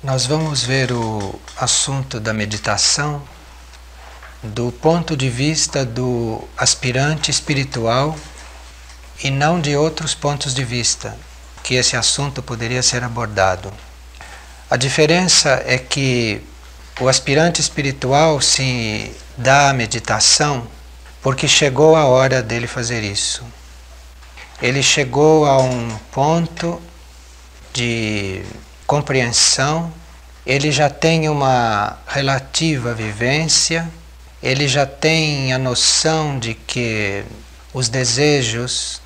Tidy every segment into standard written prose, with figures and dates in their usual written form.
Nós vamos ver o assunto da meditação do ponto de vista do aspirante espiritual e não de outros pontos de vista que esse assunto poderia ser abordado. A diferença é que o aspirante espiritual se dá à meditação porque chegou a hora dele fazer isso. Ele chegou a um ponto de compreensão, ele já tem uma relativa vivência, ele já tem a noção de que os desejos,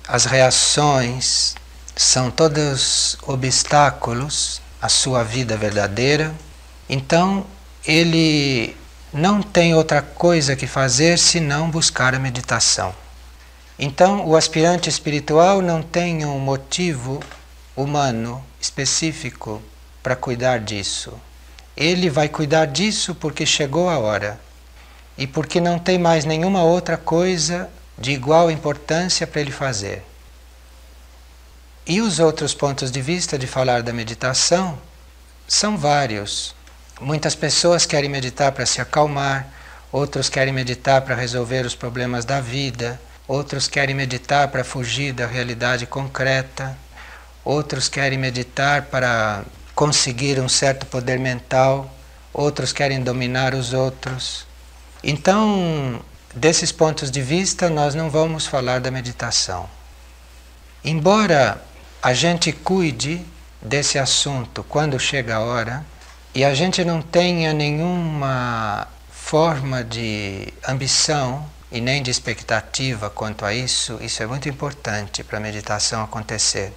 as reações são todos obstáculos à sua vida verdadeira. Então ele não tem outra coisa que fazer senão buscar a meditação. Então o aspirante espiritual não tem um motivo humano específico para cuidar disso. Ele vai cuidar disso porque chegou a hora e porque não tem mais nenhuma outra coisa de igual importância para ele fazer. E os outros pontos de vista de falar da meditação são vários. Muitas pessoas querem meditar para se acalmar, outros querem meditar para resolver os problemas da vida, outros querem meditar para fugir da realidade concreta, outros querem meditar para conseguir um certo poder mental, outros querem dominar os outros. Então, desses pontos de vista, nós não vamos falar da meditação. Embora a gente cuide desse assunto quando chega a hora, e a gente não tenha nenhuma forma de ambição e nem de expectativa quanto a isso é muito importante para a meditação acontecer.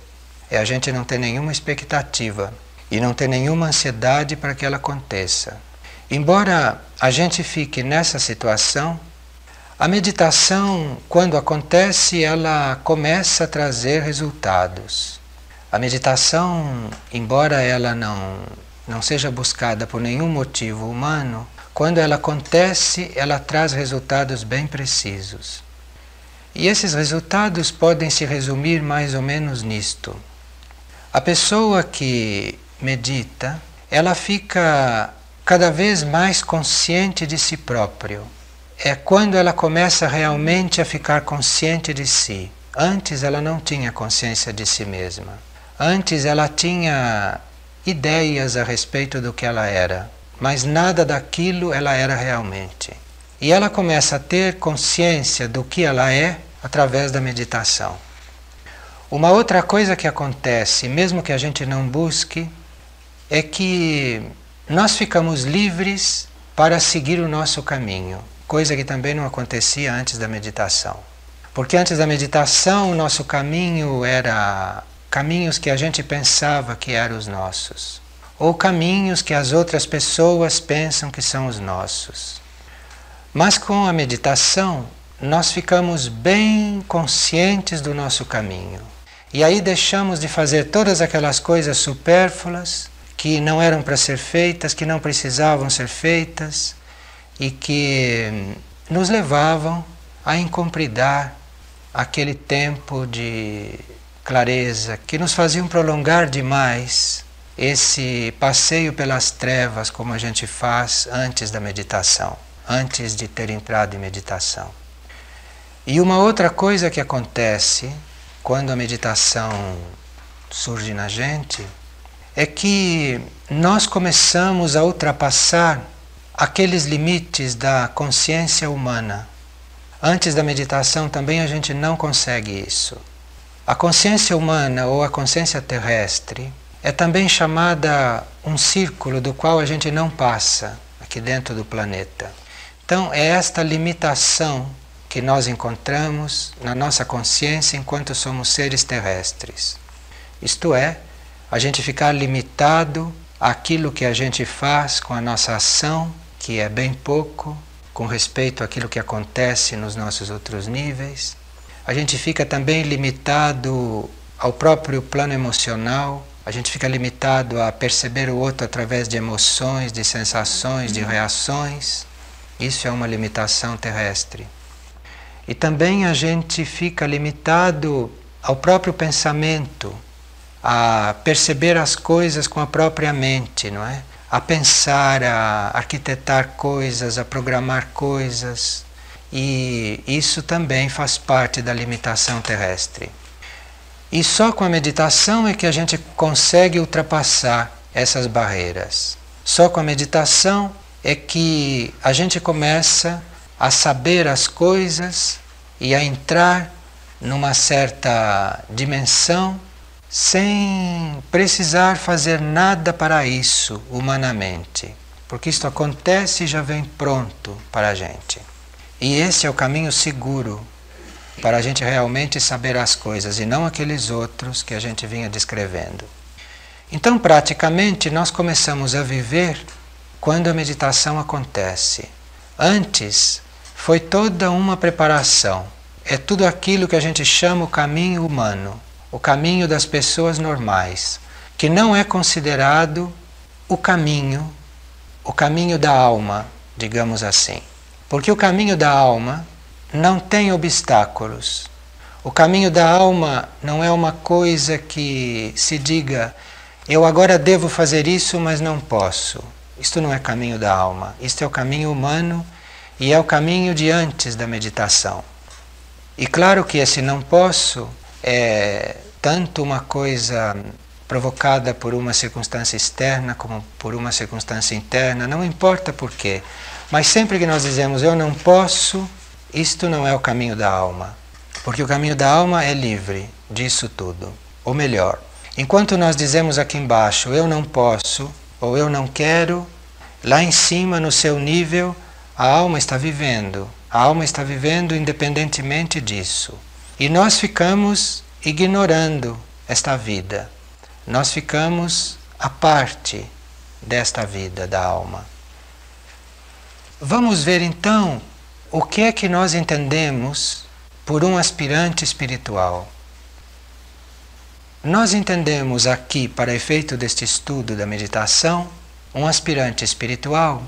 É a gente não ter nenhuma expectativa e não ter nenhuma ansiedade para que ela aconteça. Embora a gente fique nessa situação, a meditação, quando acontece, ela começa a trazer resultados. A meditação, embora ela não seja buscada por nenhum motivo humano, quando ela acontece, ela traz resultados bem precisos. E esses resultados podem se resumir mais ou menos nisto. A pessoa que medita, ela fica cada vez mais consciente de si próprio. É quando ela começa realmente a ficar consciente de si. Antes ela não tinha consciência de si mesma. Antes ela tinha ideias a respeito do que ela era, mas nada daquilo ela era realmente. E ela começa a ter consciência do que ela é através da meditação. Uma outra coisa que acontece, mesmo que a gente não busque, é que nós ficamos livres para seguir o nosso caminho, coisa que também não acontecia antes da meditação. Porque antes da meditação o nosso caminho era caminhos que a gente pensava que eram os nossos, ou caminhos que as outras pessoas pensam que são os nossos. Mas com a meditação nós ficamos bem conscientes do nosso caminho. E aí deixamos de fazer todas aquelas coisas supérfluas que não eram para ser feitas, que não precisavam ser feitas e que nos levavam a incumpridar aquele tempo de clareza, que nos faziam prolongar demais esse passeio pelas trevas como a gente faz antes da meditação, antes de ter entrado em meditação. E uma outra coisa que acontece quando a meditação surge na gente é que nós começamos a ultrapassar aqueles limites da consciência humana. Antes da meditação também a gente não consegue isso. A consciência humana ou a consciência terrestre é também chamada um círculo do qual a gente não passa aqui dentro do planeta. Então é esta limitação que nós encontramos na nossa consciência enquanto somos seres terrestres. Isto é, a gente ficar limitado àquilo que a gente faz com a nossa ação, que é bem pouco, com respeito àquilo que acontece nos nossos outros níveis. A gente fica também limitado ao próprio plano emocional, a gente fica limitado a perceber o outro através de emoções, de sensações, de reações. Isso é uma limitação terrestre. E também a gente fica limitado ao próprio pensamento, a perceber as coisas com a própria mente, não é? A pensar, a arquitetar coisas, a programar coisas. E isso também faz parte da limitação terrestre. E só com a meditação é que a gente consegue ultrapassar essas barreiras. Só com a meditação é que a gente começa a saber as coisas e a entrar numa certa dimensão sem precisar fazer nada para isso humanamente. Porque isto acontece e já vem pronto para a gente. E esse é o caminho seguro para a gente realmente saber as coisas e não aqueles outros que a gente vinha descrevendo. Então, praticamente, nós começamos a viver quando a meditação acontece. Antes, foi toda uma preparação. É tudo aquilo que a gente chama o caminho humano, o caminho das pessoas normais, que não é considerado o caminho da alma, digamos assim. Porque o caminho da alma não tem obstáculos. O caminho da alma não é uma coisa que se diga, eu agora devo fazer isso, mas não posso. Isto não é caminho da alma. Isto é o caminho humano e é o caminho de antes da meditação. E claro que esse não posso é tanto uma coisa provocada por uma circunstância externa como por uma circunstância interna, não importa por quê. Mas sempre que nós dizemos eu não posso, isto não é o caminho da alma. Porque o caminho da alma é livre disso tudo. Ou melhor, enquanto nós dizemos aqui embaixo eu não posso ou eu não quero, lá em cima no seu nível a alma está vivendo. A alma está vivendo independentemente disso. E nós ficamos ignorando esta vida. Nós ficamos à parte desta vida da alma. Vamos ver então o que é que nós entendemos por um aspirante espiritual. Nós entendemos aqui, para efeito deste estudo da meditação, um aspirante espiritual,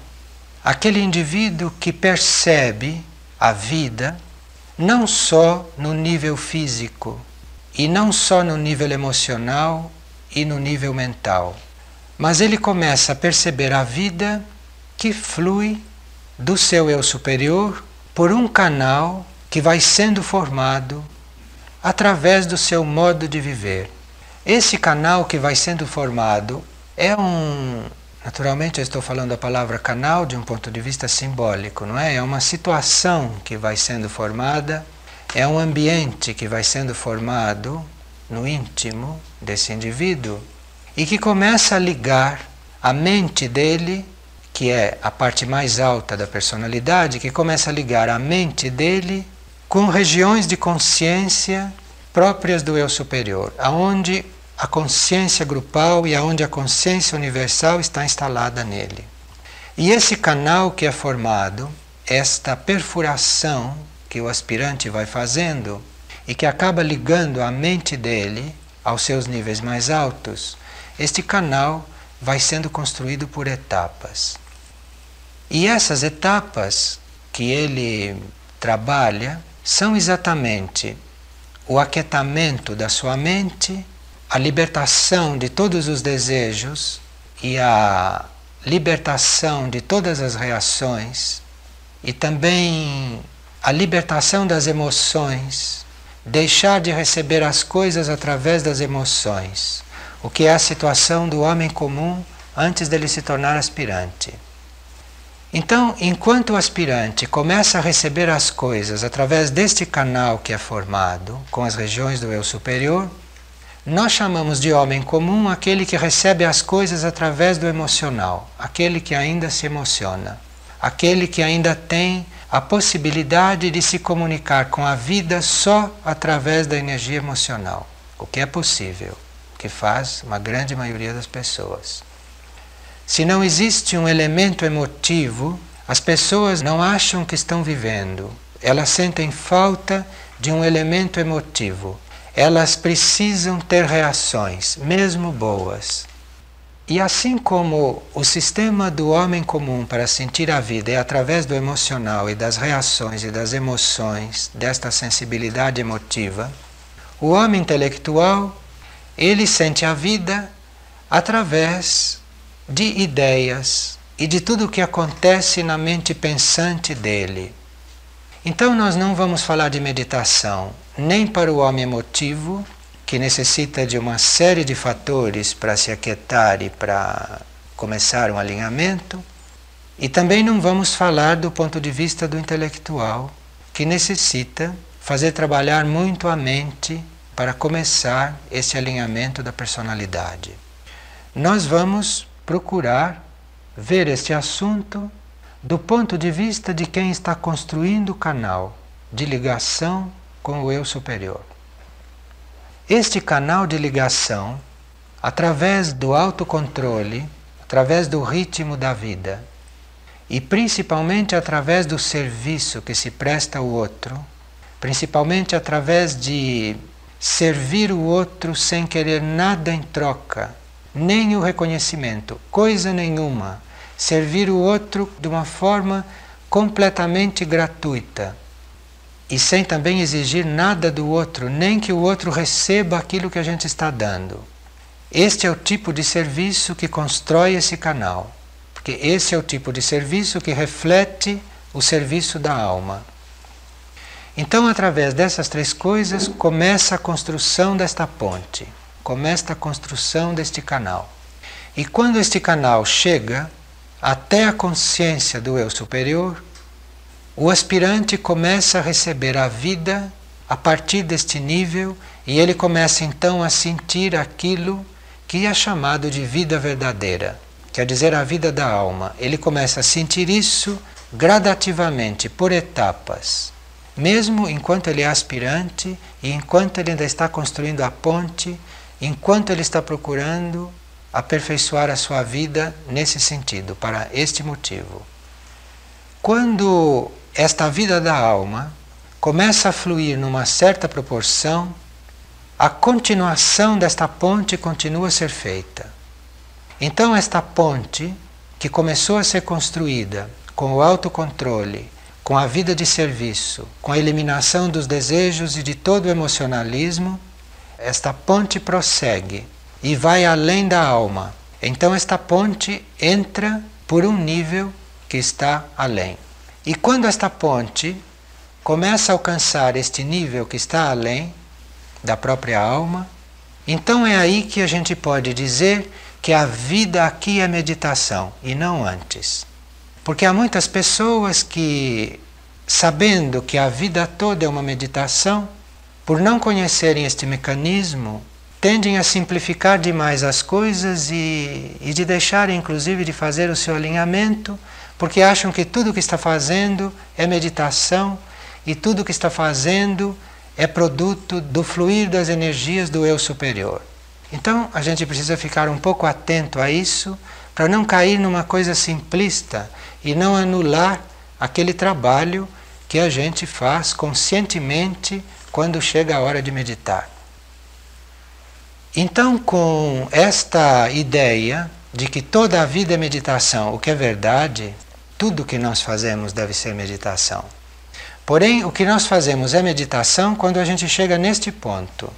aquele indivíduo que percebe a vida não só no nível físico e não só no nível emocional e no nível mental, mas ele começa a perceber a vida que flui do seu eu superior por um canal que vai sendo formado através do seu modo de viver. Esse canal que vai sendo formado é naturalmente eu estou falando a palavra canal de um ponto de vista simbólico, não é? É uma situação que vai sendo formada, é um ambiente que vai sendo formado no íntimo desse indivíduo e que começa a ligar a mente dele, que é a parte mais alta da personalidade, que começa a ligar a mente dele com regiões de consciência próprias do eu superior, aonde a consciência grupal e aonde a consciência universal está instalada nele. E esse canal que é formado, esta perfuração que o aspirante vai fazendo e que acaba ligando a mente dele aos seus níveis mais altos, este canal vai sendo construído por etapas. E essas etapas que ele trabalha são exatamente o aquietamento da sua mente, a libertação de todos os desejos e a libertação de todas as reações e também a libertação das emoções, deixar de receber as coisas através das emoções, o que é a situação do homem comum antes dele se tornar aspirante. Então, enquanto o aspirante começa a receber as coisas através deste canal que é formado com as regiões do eu superior, nós chamamos de homem comum aquele que recebe as coisas através do emocional, aquele que ainda se emociona, aquele que ainda tem a possibilidade de se comunicar com a vida só através da energia emocional, o que é possível, que faz uma grande maioria das pessoas. Se não existe um elemento emotivo, as pessoas não acham que estão vivendo. Elas sentem falta de um elemento emotivo. Elas precisam ter reações, mesmo boas. E assim como o sistema do homem comum para sentir a vida é através do emocional e das reações e das emoções, desta sensibilidade emotiva, o homem intelectual ele sente a vida através de ideias e de tudo o que acontece na mente pensante dele. Então nós não vamos falar de meditação nem para o homem emotivo, que necessita de uma série de fatores para se aquietar e para começar um alinhamento, e também não vamos falar do ponto de vista do intelectual, que necessita fazer trabalhar muito a mente para começar esse alinhamento da personalidade. Nós vamos procurar ver este assunto do ponto de vista de quem está construindo o canal de ligação com o eu superior. Este canal de ligação, através do autocontrole, através do ritmo da vida e principalmente através do serviço que se presta ao outro, principalmente através de servir o outro sem querer nada em troca, nem o reconhecimento, coisa nenhuma, servir o outro de uma forma completamente gratuita e sem também exigir nada do outro, nem que o outro receba aquilo que a gente está dando. Este é o tipo de serviço que constrói esse canal, porque esse é o tipo de serviço que reflete o serviço da alma. Então, através dessas três coisas, começa a construção desta ponte, começa a construção deste canal. E quando este canal chega até a consciência do eu superior, o aspirante começa a receber a vida a partir deste nível e ele começa então a sentir aquilo que é chamado de vida verdadeira, quer dizer, a vida da alma. Ele começa a sentir isso gradativamente, por etapas, mesmo enquanto ele é aspirante e enquanto ele ainda está construindo a ponte, enquanto ele está procurando aperfeiçoar a sua vida nesse sentido, para este motivo. Quando esta vida da alma começa a fluir numa certa proporção, a continuação desta ponte continua a ser feita. Então esta ponte, que começou a ser construída com o autocontrole, com a vida de serviço, com a eliminação dos desejos e de todo o emocionalismo, esta ponte prossegue e vai além da alma. Então esta ponte entra por um nível que está além. E quando esta ponte começa a alcançar este nível que está além da própria alma, então é aí que a gente pode dizer que a vida aqui é meditação e não antes. Porque há muitas pessoas que, sabendo que a vida toda é uma meditação, por não conhecerem este mecanismo, tendem a simplificar demais as coisas e de deixar inclusive de fazer o seu alinhamento, porque acham que tudo o que está fazendo é meditação e tudo o que está fazendo é produto do fluir das energias do eu superior. Então a gente precisa ficar um pouco atento a isso para não cair numa coisa simplista e não anular aquele trabalho que a gente faz conscientemente quando chega a hora de meditar. Então, com esta ideia de que toda a vida é meditação, o que é verdade, tudo que nós fazemos deve ser meditação. Porém, o que nós fazemos é meditação quando a gente chega neste ponto,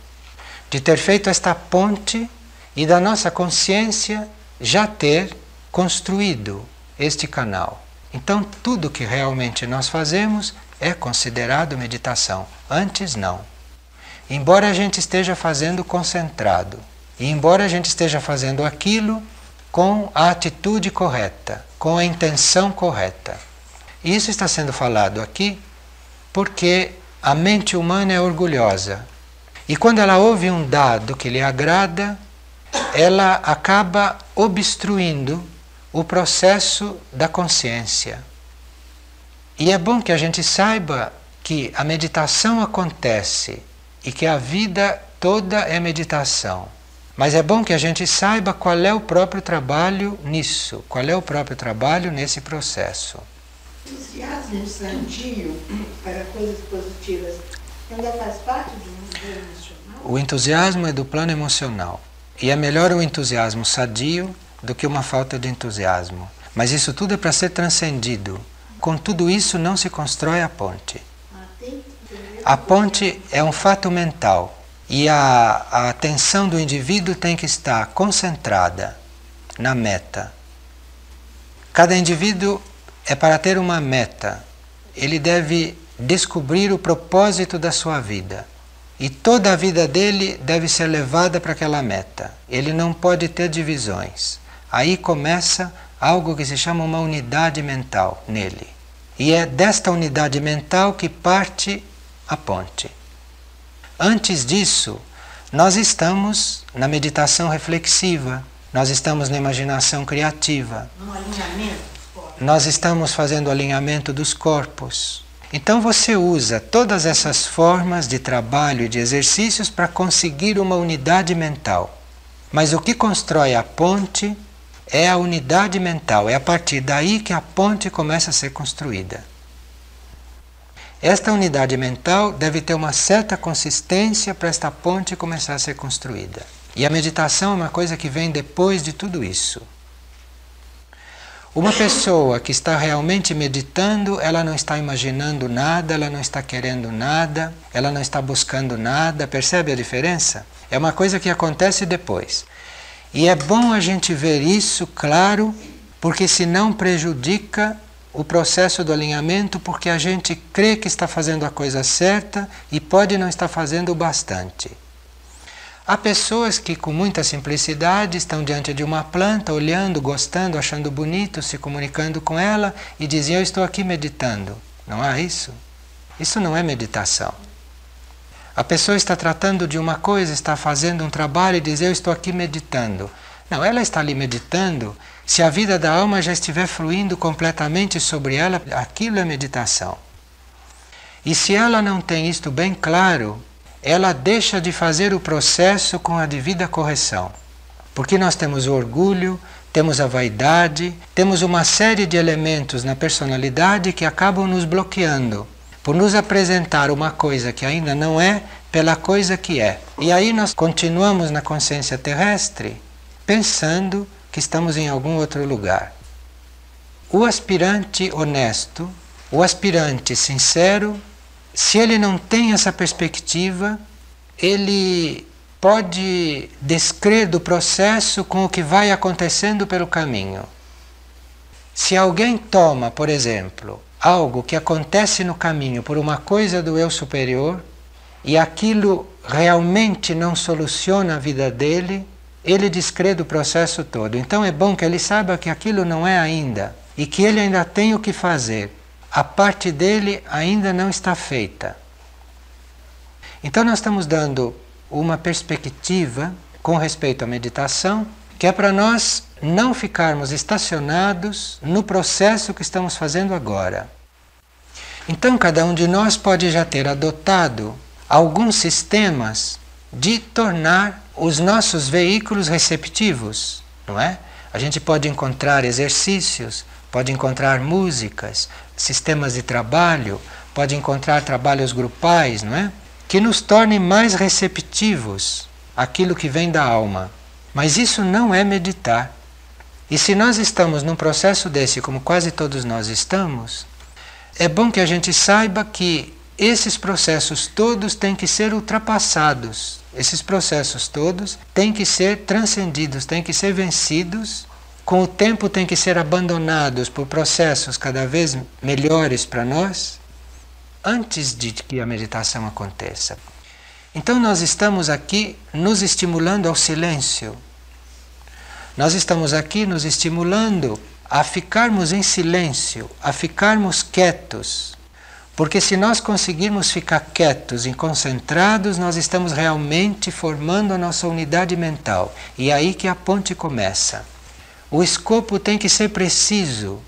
de ter feito esta ponte e da nossa consciência já ter construído este canal. Então, tudo que realmente nós fazemos é considerado meditação. Antes, não. Embora a gente esteja fazendo concentrado, e embora a gente esteja fazendo aquilo com a atitude correta, com a intenção correta. E isso está sendo falado aqui porque a mente humana é orgulhosa. E quando ela ouve um dado que lhe agrada, ela acaba obstruindo o processo da consciência. E é bom que a gente saiba que a meditação acontece e que a vida toda é meditação. Mas é bom que a gente saiba qual é o próprio trabalho nisso, qual é o próprio trabalho nesse processo. O entusiasmo sadio para coisas positivas ainda faz parte do mundo emocional? O entusiasmo é do plano emocional. E é melhor um entusiasmo sadio do que uma falta de entusiasmo. Mas isso tudo é para ser transcendido. Com tudo isso não se constrói a ponte. A ponte é um fato mental. E a atenção do indivíduo tem que estar concentrada na meta. Cada indivíduo é para ter uma meta. Ele deve descobrir o propósito da sua vida. E toda a vida dele deve ser levada para aquela meta. Ele não pode ter divisões. Aí começa algo que se chama uma unidade mental nele. E é desta unidade mental que parte a ponte. Antes disso, nós estamos na meditação reflexiva, nós estamos na imaginação criativa. No alinhamento dos corpos. Nós estamos fazendo o alinhamento dos corpos. Então você usa todas essas formas de trabalho e de exercícios para conseguir uma unidade mental. Mas o que constrói a ponte é a unidade mental, é a partir daí que a ponte começa a ser construída. Esta unidade mental deve ter uma certa consistência para esta ponte começar a ser construída. E a meditação é uma coisa que vem depois de tudo isso. Uma pessoa que está realmente meditando, ela não está imaginando nada, ela não está querendo nada, ela não está buscando nada, percebe a diferença? É uma coisa que acontece depois. E é bom a gente ver isso claro, porque senão prejudica o processo do alinhamento, porque a gente crê que está fazendo a coisa certa e pode não estar fazendo o bastante. Há pessoas que com muita simplicidade estão diante de uma planta, olhando, gostando, achando bonito, se comunicando com ela e dizem: eu estou aqui meditando. Não há isso? Isso não é meditação. A pessoa está tratando de uma coisa, está fazendo um trabalho e diz: eu estou aqui meditando. Não, ela está ali meditando. Se a vida da alma já estiver fluindo completamente sobre ela, aquilo é meditação. E se ela não tem isto bem claro, ela deixa de fazer o processo com a devida correção. Porque nós temos o orgulho, temos a vaidade, temos uma série de elementos na personalidade que acabam nos bloqueando, por nos apresentar uma coisa que ainda não é, pela coisa que é. E aí nós continuamos na consciência terrestre, pensando que estamos em algum outro lugar. O aspirante honesto, o aspirante sincero, se ele não tem essa perspectiva, ele pode descrer do processo com o que vai acontecendo pelo caminho. Se alguém toma, por exemplo, algo que acontece no caminho por uma coisa do eu superior, e aquilo realmente não soluciona a vida dele, ele descrê do processo todo. Então é bom que ele saiba que aquilo não é ainda, e que ele ainda tem o que fazer. A parte dele ainda não está feita. Então nós estamos dando uma perspectiva com respeito à meditação, que é para nós não ficarmos estacionados no processo que estamos fazendo agora. Então cada um de nós pode já ter adotado alguns sistemas de tornar os nossos veículos receptivos, não é? A gente pode encontrar exercícios, pode encontrar músicas, sistemas de trabalho, pode encontrar trabalhos grupais, não é? Que nos tornem mais receptivos àquilo que vem da alma. Mas isso não é meditar. E se nós estamos num processo desse, como quase todos nós estamos, é bom que a gente saiba que esses processos todos têm que ser ultrapassados. Esses processos todos têm que ser transcendidos, têm que ser vencidos. Com o tempo têm que ser abandonados por processos cada vez melhores para nós, antes de que a meditação aconteça. Então nós estamos aqui nos estimulando ao silêncio. Nós estamos aqui nos estimulando a ficarmos em silêncio, a ficarmos quietos. Porque se nós conseguirmos ficar quietos e concentrados, nós estamos realmente formando a nossa unidade mental. E é aí que a ponte começa. O escopo tem que ser preciso.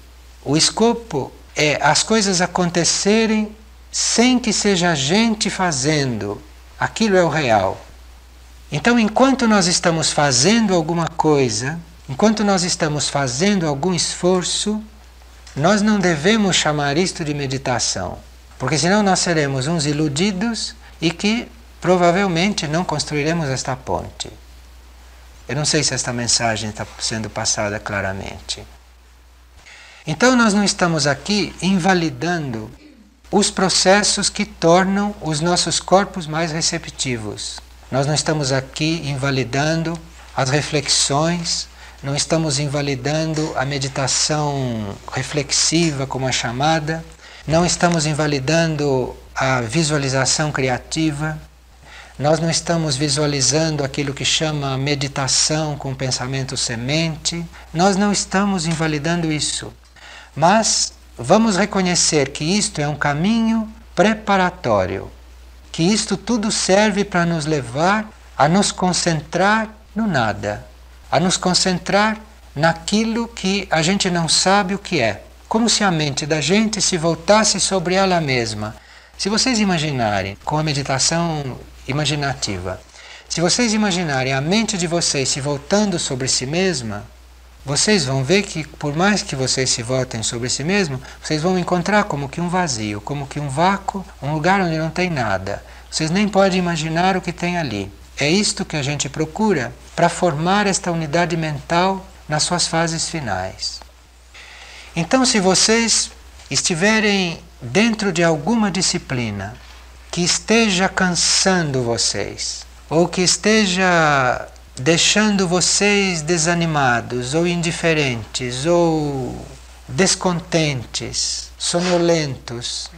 O escopo é as coisas acontecerem sem que seja a gente fazendo. Aquilo é o real. Então, enquanto nós estamos fazendo alguma coisa, enquanto nós estamos fazendo algum esforço, nós não devemos chamar isto de meditação. Porque senão nós seremos uns iludidos e que provavelmente não construiremos esta ponte. Eu não sei se esta mensagem está sendo passada claramente. Então nós não estamos aqui invalidando os processos que tornam os nossos corpos mais receptivos. Nós não estamos aqui invalidando as reflexões, não estamos invalidando a meditação reflexiva, como é chamada, não estamos invalidando a visualização criativa, nós não estamos visualizando aquilo que chama meditação com pensamento semente, nós não estamos invalidando isso. Mas vamos reconhecer que isto é um caminho preparatório, que isto tudo serve para nos levar a nos concentrar no nada, a nos concentrar naquilo que a gente não sabe o que é, como se a mente da gente se voltasse sobre ela mesma. Se vocês imaginarem, com a meditação imaginativa, se vocês imaginarem a mente de vocês se voltando sobre si mesma, vocês vão ver que, por mais que vocês se voltem sobre si mesmo, vocês vão encontrar como que um vazio, como que um vácuo, um lugar onde não tem nada. Vocês nem podem imaginar o que tem ali. É isto que a gente procura para formar esta unidade mental nas suas fases finais. Então, se vocês estiverem dentro de alguma disciplina que esteja cansando vocês, ou que esteja deixando vocês desanimados, ou indiferentes, ou descontentes, sonolentos,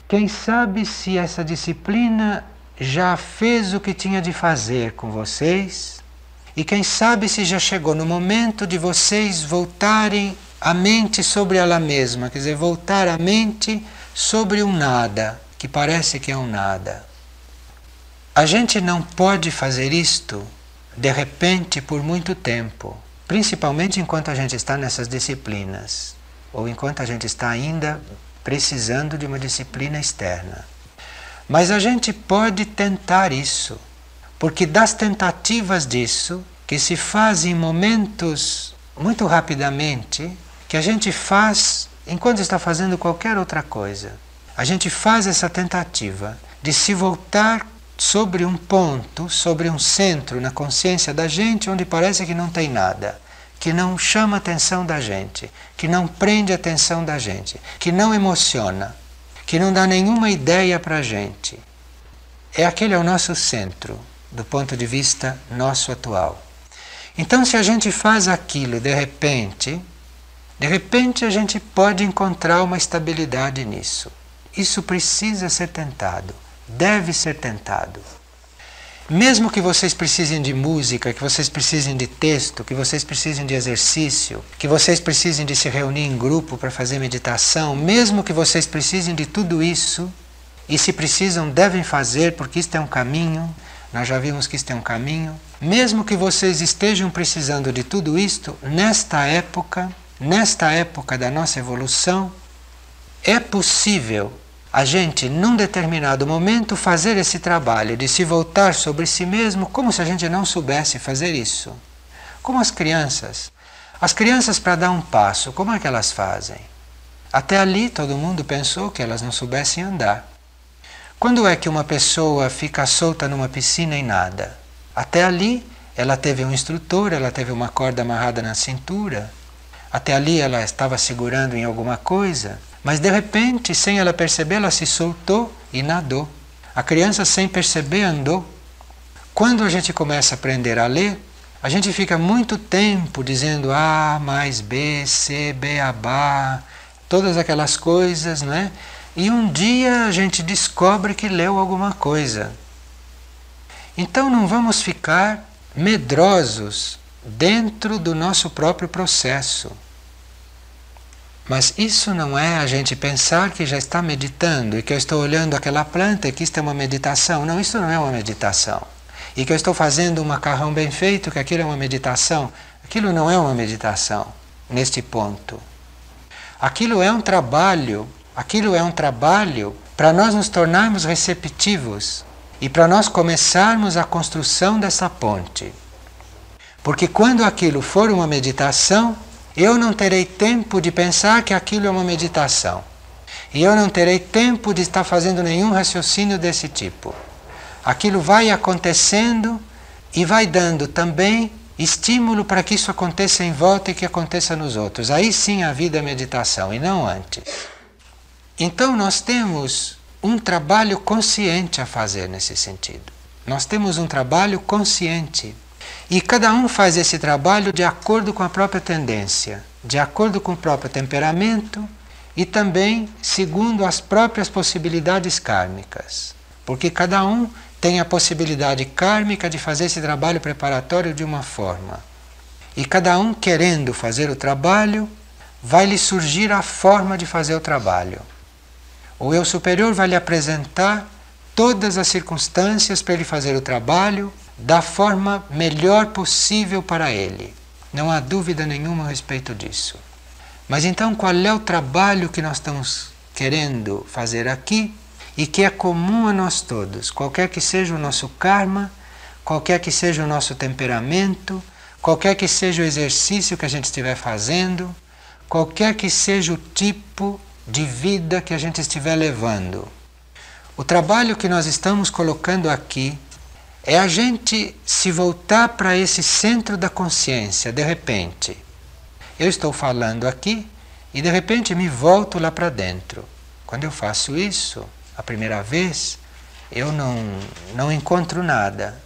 quem sabe se essa disciplina já fez o que tinha de fazer com vocês, e quem sabe se já chegou no momento de vocês voltarem a mente sobre ela mesma, quer dizer, voltar a mente sobre um nada, que parece que é um nada. A gente não pode fazer isto de repente por muito tempo, principalmente enquanto a gente está nessas disciplinas, ou enquanto a gente está ainda precisando de uma disciplina externa. Mas a gente pode tentar isso, porque das tentativas disso, que se faz em momentos muito rapidamente, que a gente faz enquanto está fazendo qualquer outra coisa, a gente faz essa tentativa de se voltar sobre um ponto, sobre um centro na consciência da gente onde parece que não tem nada, que não chama a atenção da gente, que não prende a atenção da gente, que não emociona, que não dá nenhuma ideia para a gente. Aquele é o nosso centro, do ponto de vista nosso atual. Então, se a gente faz aquilo de repente a gente pode encontrar uma estabilidade nisso. Isso precisa ser tentado, deve ser tentado. Mesmo que vocês precisem de música, que vocês precisem de texto, que vocês precisem de exercício, que vocês precisem de se reunir em grupo para fazer meditação, mesmo que vocês precisem de tudo isso, e se precisam, devem fazer, porque isto é um caminho, nós já vimos que isto é um caminho, mesmo que vocês estejam precisando de tudo isto, nesta época da nossa evolução, é possível a gente, num determinado momento, fazer esse trabalho de se voltar sobre si mesmo como se a gente não soubesse fazer isso. Como as crianças. As crianças, para dar um passo, como é que elas fazem? Até ali todo mundo pensou que elas não soubessem andar. Quando é que uma pessoa fica solta numa piscina e nada? Até ali ela teve um instrutor, ela teve uma corda amarrada na cintura. Até ali ela estava segurando em alguma coisa. Mas de repente, sem ela perceber, ela se soltou e nadou. A criança, sem perceber, andou. Quando a gente começa a aprender a ler, a gente fica muito tempo dizendo A mais B, C, beabá, todas aquelas coisas, né? E um dia a gente descobre que leu alguma coisa. Então não vamos ficar medrosos dentro do nosso próprio processo. Mas isso não é a gente pensar que já está meditando e que eu estou olhando aquela planta e que isto é uma meditação. Não, isso não é uma meditação. E que eu estou fazendo um macarrão bem feito, que aquilo é uma meditação. Aquilo não é uma meditação, neste ponto. Aquilo é um trabalho para nós nos tornarmos receptivos e para nós começarmos a construção dessa ponte. Porque quando aquilo for uma meditação, eu não terei tempo de pensar que aquilo é uma meditação. E eu não terei tempo de estar fazendo nenhum raciocínio desse tipo. Aquilo vai acontecendo e vai dando também estímulo para que isso aconteça em volta e que aconteça nos outros. Aí sim a vida é meditação e não antes. Então nós temos um trabalho consciente a fazer nesse sentido. Nós temos um trabalho consciente. E cada um faz esse trabalho de acordo com a própria tendência, de acordo com o próprio temperamento e também segundo as próprias possibilidades kármicas. Porque cada um tem a possibilidade kármica de fazer esse trabalho preparatório de uma forma. E cada um querendo fazer o trabalho, vai lhe surgir a forma de fazer o trabalho. O eu superior vai lhe apresentar todas as circunstâncias para ele fazer o trabalho da forma melhor possível para ele. Não há dúvida nenhuma a respeito disso. Mas então qual é o trabalho que nós estamos querendo fazer aqui e que é comum a nós todos, qualquer que seja o nosso karma, qualquer que seja o nosso temperamento, qualquer que seja o exercício que a gente estiver fazendo, qualquer que seja o tipo de vida que a gente estiver levando. O trabalho que nós estamos colocando aqui é a gente se voltar para esse centro da consciência, de repente. Eu estou falando aqui e de repente me volto lá para dentro. Quando eu faço isso, a primeira vez, eu não encontro nada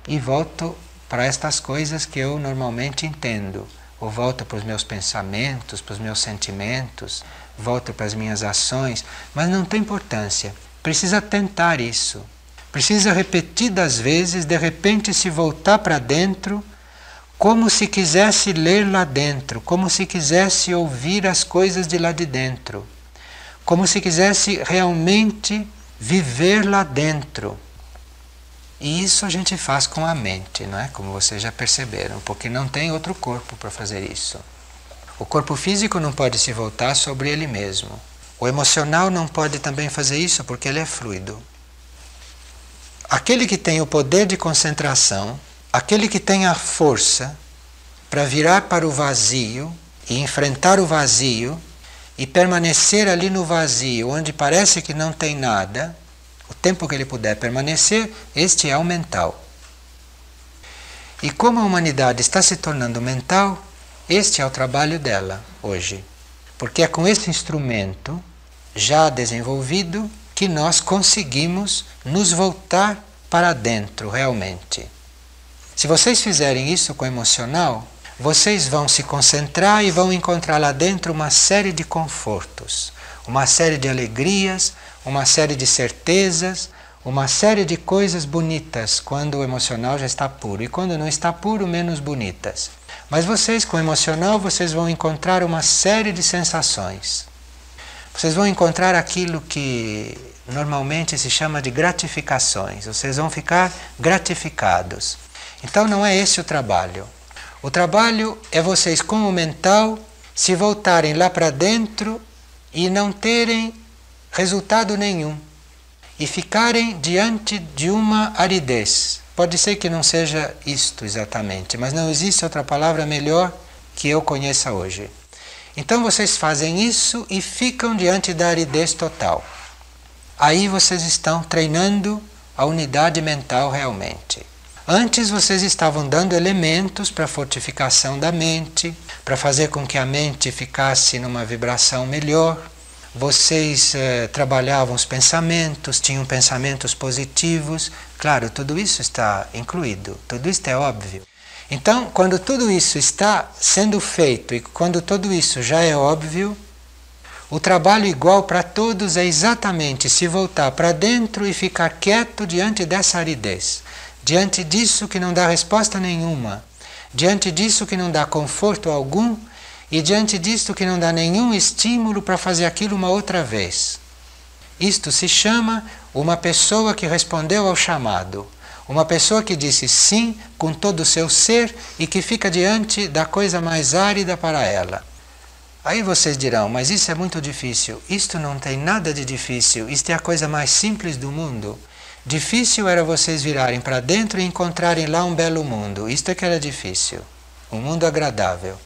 e volto para estas coisas que eu normalmente entendo. Ou volto para os meus pensamentos, para os meus sentimentos, volto para as minhas ações, mas não tem importância. Precisa tentar isso. Precisa repetidas vezes, de repente, se voltar para dentro, como se quisesse ler lá dentro, como se quisesse ouvir as coisas de lá de dentro, como se quisesse realmente viver lá dentro. E isso a gente faz com a mente, não é? Como vocês já perceberam, porque não tem outro corpo para fazer isso. O corpo físico não pode se voltar sobre ele mesmo. O emocional não pode também fazer isso porque ele é fluido. Aquele que tem o poder de concentração, aquele que tem a força para virar para o vazio e enfrentar o vazio e permanecer ali no vazio, onde parece que não tem nada, o tempo que ele puder permanecer, este é o mental. E como a humanidade está se tornando mental, este é o trabalho dela hoje. Porque é com esse instrumento já desenvolvido que nós conseguimos nos voltar para dentro realmente. Se vocês fizerem isso com o emocional, vocês vão se concentrar e vão encontrar lá dentro uma série de confortos, uma série de alegrias, uma série de certezas, uma série de coisas bonitas quando o emocional já está puro. E quando não está puro, menos bonitas. Mas vocês, com o emocional, vocês vão encontrar uma série de sensações. Vocês vão encontrar aquilo que normalmente se chama de gratificações. Vocês vão ficar gratificados. Então não é esse o trabalho. O trabalho é vocês, com o mental, se voltarem lá para dentro e não terem resultado nenhum. E ficarem diante de uma aridez. Pode ser que não seja isto exatamente, mas não existe outra palavra melhor que eu conheça hoje. Então vocês fazem isso e ficam diante da aridez total. Aí vocês estão treinando a unidade mental realmente. Antes vocês estavam dando elementos para a fortificação da mente, para fazer com que a mente ficasse numa vibração melhor. Vocês trabalhavam os pensamentos, tinham pensamentos positivos. Claro, tudo isso está incluído, tudo isso é óbvio. Então, quando tudo isso está sendo feito e quando tudo isso já é óbvio, o trabalho igual para todos é exatamente se voltar para dentro e ficar quieto diante dessa aridez, diante disso que não dá resposta nenhuma, diante disso que não dá conforto algum e diante disso que não dá nenhum estímulo para fazer aquilo uma outra vez. Isto se chama uma pessoa que respondeu ao chamado. Uma pessoa que disse sim com todo o seu ser e que fica diante da coisa mais árida para ela. Aí vocês dirão, mas isso é muito difícil. Isto não tem nada de difícil, isto é a coisa mais simples do mundo. Difícil era vocês virarem para dentro e encontrarem lá um belo mundo. Isto é que era difícil, um mundo agradável.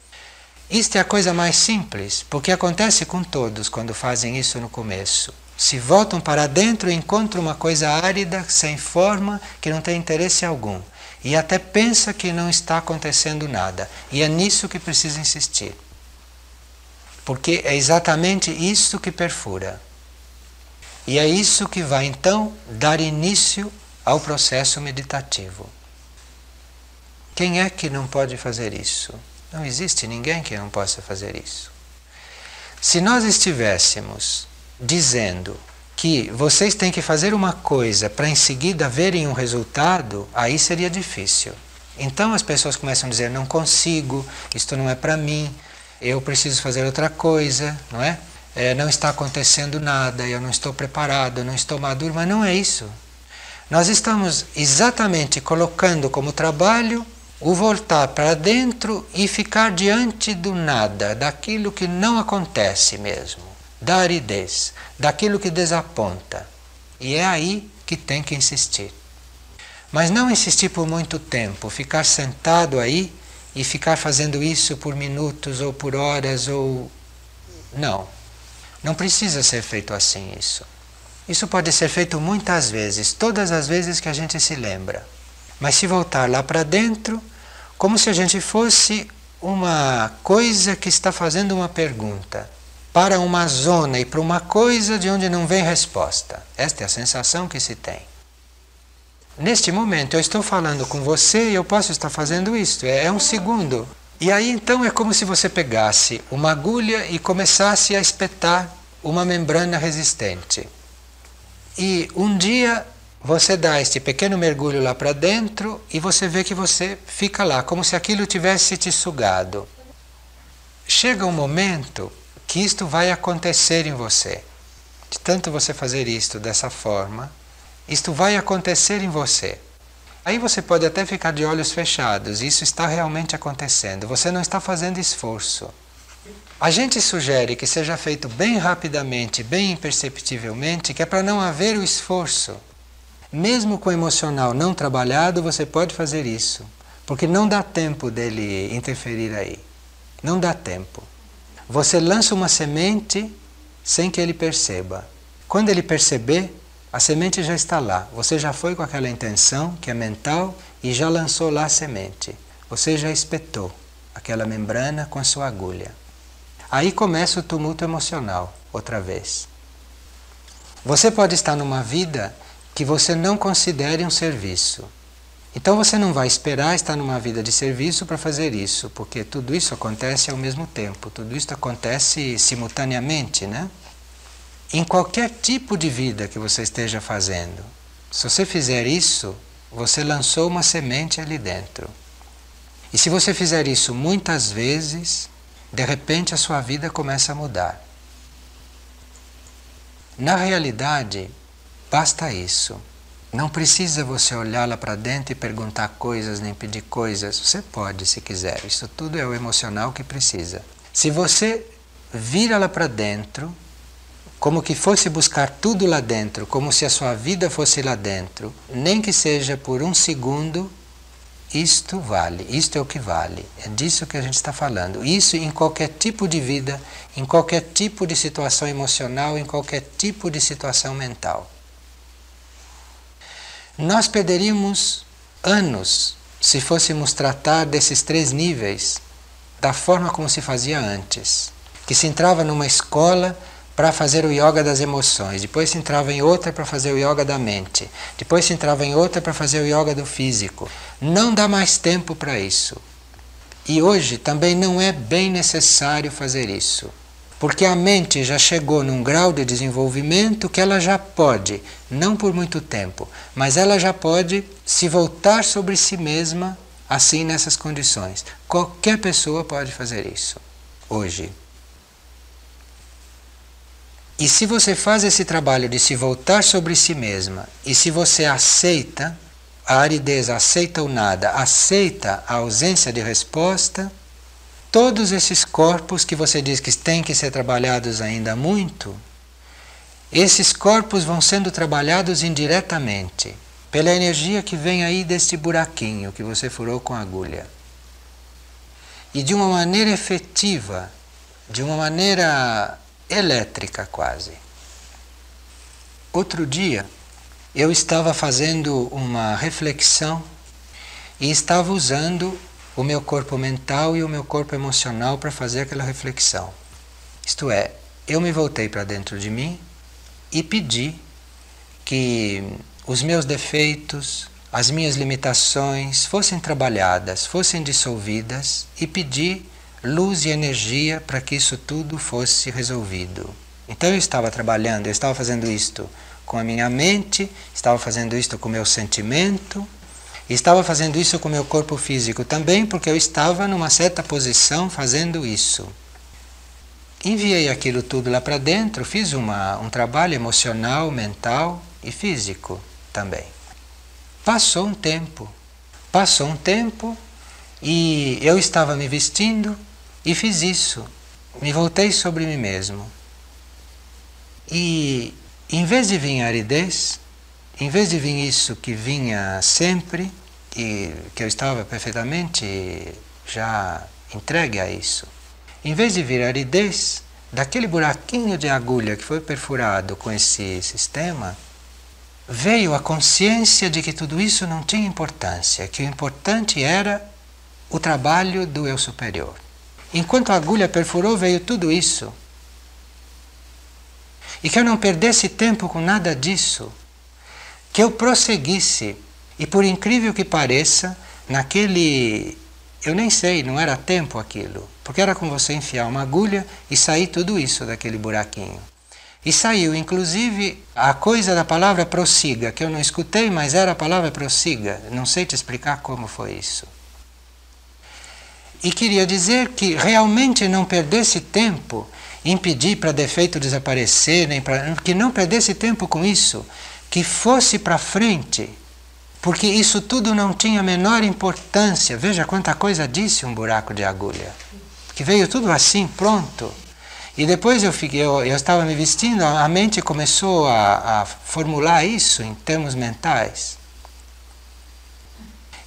Isto é a coisa mais simples, porque acontece com todos quando fazem isso no começo. Se voltam para dentro e encontram uma coisa árida, sem forma, que não tem interesse algum. E até pensa que não está acontecendo nada. E é nisso que precisa insistir. Porque é exatamente isso que perfura. E é isso que vai então dar início ao processo meditativo. Quem é que não pode fazer isso? Não existe ninguém que não possa fazer isso. Se nós estivéssemos dizendo que vocês têm que fazer uma coisa para em seguida verem um resultado, aí seria difícil. Então as pessoas começam a dizer, não consigo, isto não é para mim, eu preciso fazer outra coisa, não é? Não está acontecendo nada, eu não estou preparado, eu não estou maduro, mas não é isso. Nós estamos exatamente colocando como trabalho o voltar para dentro e ficar diante do nada, daquilo que não acontece mesmo, da aridez, daquilo que desaponta. E é aí que tem que insistir. Mas não insistir por muito tempo, ficar sentado aí e ficar fazendo isso por minutos ou por horas ou... Não, não precisa ser feito assim isso. Isso pode ser feito muitas vezes, todas as vezes que a gente se lembra. Mas se voltar lá para dentro, como se a gente fosse uma coisa que está fazendo uma pergunta, para uma zona e para uma coisa de onde não vem resposta. Esta é a sensação que se tem. Neste momento eu estou falando com você e eu posso estar fazendo isto, é um segundo. E aí então é como se você pegasse uma agulha e começasse a espetar uma membrana resistente. E um dia você dá este pequeno mergulho lá para dentro e você vê que você fica lá, como se aquilo tivesse te sugado. Chega um momento que isto vai acontecer em você. De tanto você fazer isto dessa forma, isto vai acontecer em você. Aí você pode até ficar de olhos fechados, isso está realmente acontecendo, você não está fazendo esforço. A gente sugere que seja feito bem rapidamente, bem imperceptivelmente, que é para não haver o esforço. Mesmo com o emocional não trabalhado, você pode fazer isso, porque não dá tempo dele interferir aí. Não dá tempo. Você lança uma semente sem que ele perceba. Quando ele perceber, a semente já está lá. Você já foi com aquela intenção, que é mental, e já lançou lá a semente. Você já espetou aquela membrana com a sua agulha. Aí começa o tumulto emocional, outra vez. Você pode estar numa vida que você não considere um serviço. Então você não vai esperar estar numa vida de serviço para fazer isso, porque tudo isso acontece ao mesmo tempo, tudo isso acontece simultaneamente, né? Em qualquer tipo de vida que você esteja fazendo, se você fizer isso, você lançou uma semente ali dentro. E se você fizer isso muitas vezes, de repente a sua vida começa a mudar. Na realidade, basta isso. Não precisa você olhar lá para dentro e perguntar coisas, nem pedir coisas. Você pode, se quiser. Isso tudo é o emocional que precisa. Se você vira lá para dentro, como que fosse buscar tudo lá dentro, como se a sua vida fosse lá dentro, nem que seja por um segundo, isto vale, isto é o que vale. É disso que a gente está falando. Isso em qualquer tipo de vida, em qualquer tipo de situação emocional, em qualquer tipo de situação mental. Nós perderíamos anos se fôssemos tratar desses 3 níveis da forma como se fazia antes. Que se entrava numa escola para fazer o yoga das emoções, depois se entrava em outra para fazer o yoga da mente, depois se entrava em outra para fazer o yoga do físico. Não dá mais tempo para isso. E hoje também não é bem necessário fazer isso. Porque a mente já chegou num grau de desenvolvimento que ela já pode, não por muito tempo, mas ela já pode se voltar sobre si mesma assim nessas condições. Qualquer pessoa pode fazer isso, hoje. E se você faz esse trabalho de se voltar sobre si mesma, e se você aceita a aridez, aceita o nada, aceita a ausência de resposta, todos esses corpos que você diz que têm que ser trabalhados ainda muito, esses corpos vão sendo trabalhados indiretamente, pela energia que vem aí deste buraquinho que você furou com a agulha. E de uma maneira efetiva, de uma maneira elétrica quase. Outro dia, eu estava fazendo uma reflexão e estava usando o meu corpo mental e o meu corpo emocional para fazer aquela reflexão. Isto é, eu me voltei para dentro de mim e pedi que os meus defeitos, as minhas limitações fossem trabalhadas, fossem dissolvidas e pedir luz e energia para que isso tudo fosse resolvido. Então eu estava trabalhando, eu estava fazendo isto com a minha mente, estava fazendo isto com o meu sentimento, e estava fazendo isso com o meu corpo físico também, porque eu estava numa certa posição fazendo isso. Enviei aquilo tudo lá para dentro, fiz um trabalho emocional, mental e físico também. Passou um tempo e eu estava me vestindo e fiz isso. Me voltei sobre mim mesmo. E em vez de vir a aridez, em vez de vir isso que vinha sempre, e que eu estava perfeitamente já entregue a isso, em vez de vir a aridez, daquele buraquinho de agulha que foi perfurado com esse sistema, veio a consciência de que tudo isso não tinha importância, que o importante era o trabalho do eu superior. Enquanto a agulha perfurou, veio tudo isso. E que eu não perdesse tempo com nada disso, que eu prosseguisse. E por incrível que pareça, naquele... eu nem sei, não era tempo aquilo, porque era como você enfiar uma agulha e sair tudo isso daquele buraquinho. E saiu, inclusive, a coisa da palavra prossiga, que eu não escutei, mas era a palavra prossiga. Não sei te explicar como foi isso. E queria dizer que realmente não perdesse tempo em pedir para defeito desaparecer, que não perdesse tempo com isso, que fosse para frente, porque isso tudo não tinha a menor importância. Veja quanta coisa disse um buraco de agulha, que veio tudo assim, pronto. E depois eu estava me vestindo, a mente começou a formular isso em termos mentais.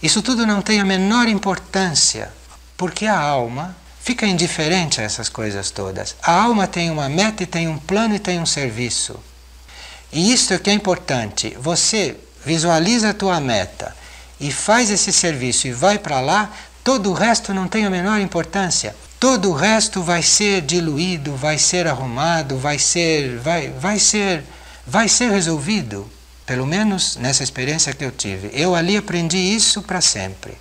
Isso tudo não tem a menor importância, porque a alma fica indiferente a essas coisas todas. A alma tem uma meta e tem um plano e tem um serviço. E isso é que é importante. Você visualiza a tua meta e faz esse serviço e vai para lá, todo o resto não tem a menor importância. Todo o resto vai ser diluído, vai ser arrumado, vai ser resolvido. Pelo menos nessa experiência que eu tive. Eu ali aprendi isso para sempre.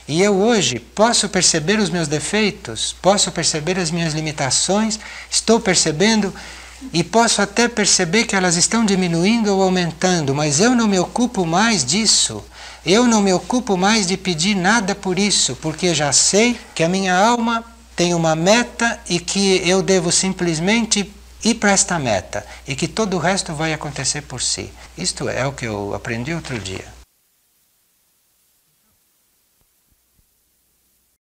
E eu hoje posso perceber os meus defeitos, posso perceber as minhas limitações, estou percebendo e posso até perceber que elas estão diminuindo ou aumentando, mas eu não me ocupo mais disso. Eu não me ocupo mais de pedir nada por isso, porque já sei que a minha alma tem uma meta e que eu devo simplesmente ir para esta meta e que todo o resto vai acontecer por si. Isto é o que eu aprendi outro dia.